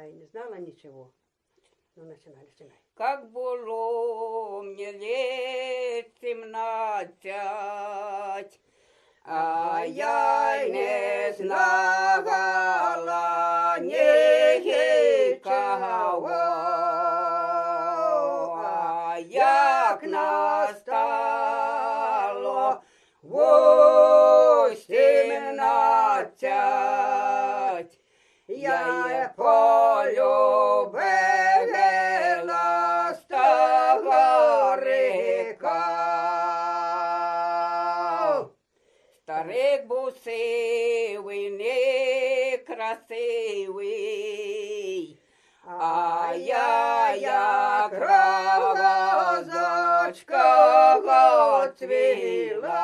я и не знала ничего. Ну, начинай. Как было мне лет 17, а я не знала никого, а як настало 18, я є полюбила старика. Старик був сивий, некрасивий, а я як ровозочка цвіла.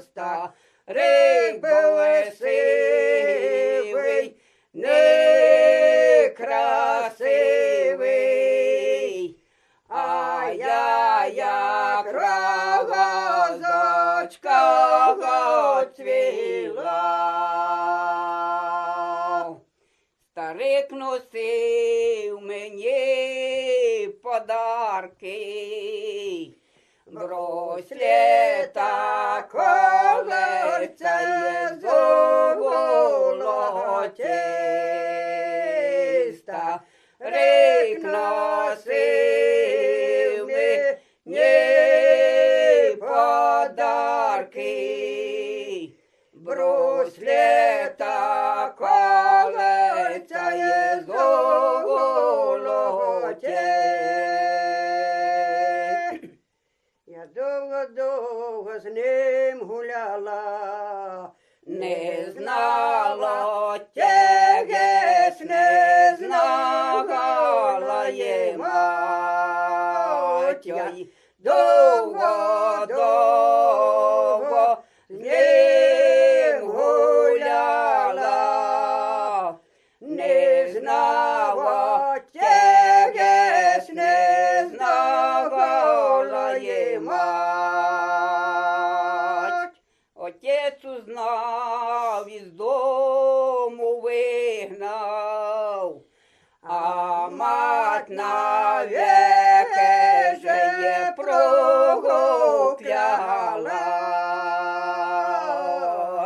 Старик був сивий, некрасивий, а я як ровозочка цвіла. Старик носив мені подарки, браслета, колеця є золоті. Старик носив мені подарки, браслета, колеця є золоті. Я довго з ним гуляла, Не знала тягес, не знала є мать. Я й довго з ним гуляла, не знала тягес, не знала є мать. Отець узнав, із дому вигнав, а мать навеки же є прокляла.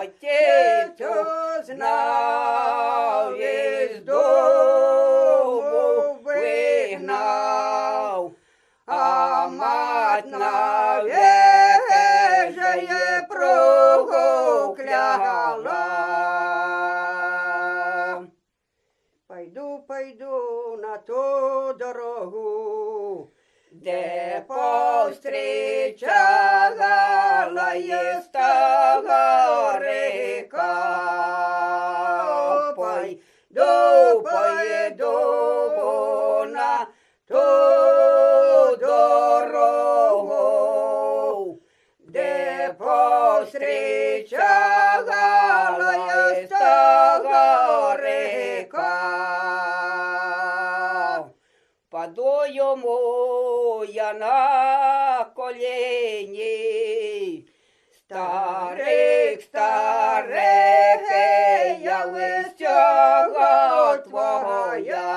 Отець узнав, із дому вигнав, а мать навеки же є прокляла. Пойду на ту дорогу, Де повстрічала є старика. Пойду на ту дорогу, де повстрічала є старика. Паду йому я на коліні, старик, я вистяга твоя.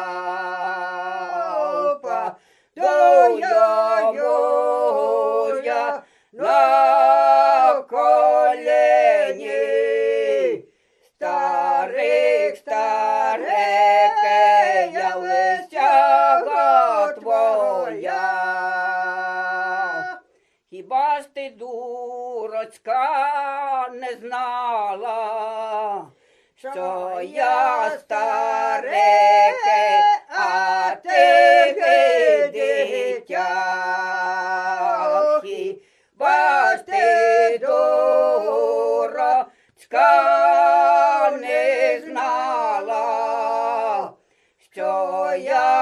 Паду йому я на коліні, старик, я вистяга твоя. Хіба ж ти, дурочка, не знала, що я старике, а ти дитя? Хіба ж ти, дурочка, не знала, що я